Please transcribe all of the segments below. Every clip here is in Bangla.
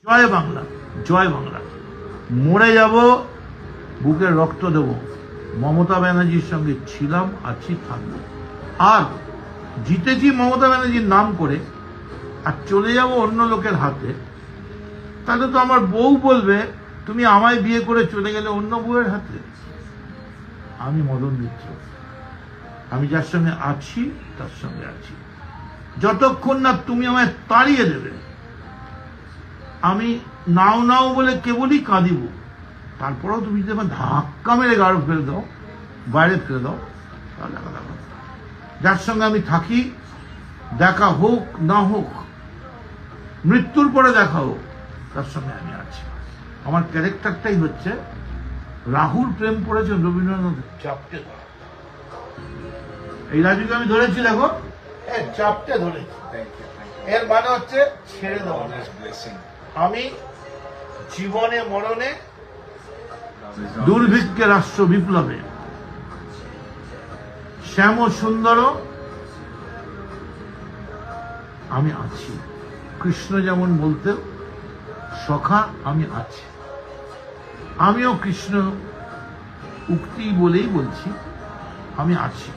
জয় বাংলা, জয় বাংলা। মরে যাব, বুকের রক্ত দেব, মমতা ব্যানার্জির সঙ্গে ছিলাম, আছি, থাকবো। আর জিতেছি মমতা ব্যানার্জির নাম করে, আর চলে যাব অন্য লোকের হাতে, তাহলে তো আমার বউ বলবে তুমি আমায় বিয়ে করে চলে গেলে অন্য বউয়ের হাতে। আমি মদন মিত্র, আমি যার সঙ্গে আছি তার সঙ্গে আছি। যতক্ষণ না তুমি আমায় তাড়িয়ে দেবে, আমি নাও নাও বলে কেবলই কাঁদিব। তারপরেও তুমি যদি আমার ধাক্কা মেরে গাড়ো ফেলে দাও, বাইরে ফেলে দাও, তাহলে দেখো যার সঙ্গে আমি থাকি, দেখা হোক না হোক, মৃত্যুর পরে দেখা হোক, তার সঙ্গে আমি আছি। আমার ক্যারেক্টারটাই হচ্ছে, রাহুল প্রেম করেছেন রবীন্দ্রনাথ চাপটে ধরা। এই রাজুকে আমি ধরেছি, দেখো চাপটে ধরেছি, এর মানে হচ্ছে ছেড়ে দেওয়া। আমি জীবনে মরণে, দুর্ভিক্ষে রাষ্ট্র বিপ্লবে, শ্যাম সুন্দর আমি আছি। কৃষ্ণ যেমন বলতে সখা আমি আছি, আমিও কৃষ্ণ উক্তি বলেই বলছি আমি আছি।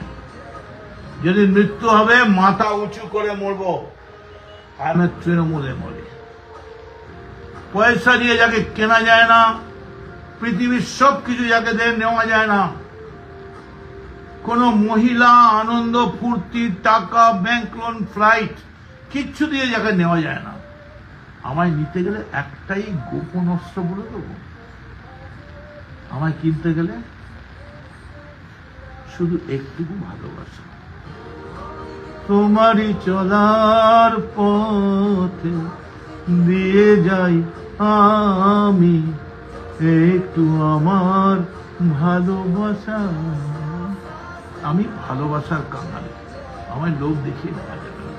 যদি মৃত্যু হবে মাথা উঁচু করে মরবো, আমি তৃণমূলে মরে। পয়সা দিয়ে যাকে কেনা যায় না, পৃথিবীর সব কিছু যাকে দিয়ে নেওয়া যায় না, কোন মহিলা, আনন্দ, ফুর্তি, টাকা, ব্যাংক লোন, ফ্লাইট, কিচ্ছু দিয়ে যাকে নেওয়া যায় না, আমায় নিতে গেলে একটাই গোপন অস্ত্র বলে দেবো। আমায় কিনতে গেলে শুধু একটুকু ভালোবাসা। তোমারই চলার পথে দিয়ে যাই আমি একটু আমার ভালোবাসা। আমি ভালোবাসার কাঙাল, আমায় লোভ দেখিয়ে নেওয়া যাবে না।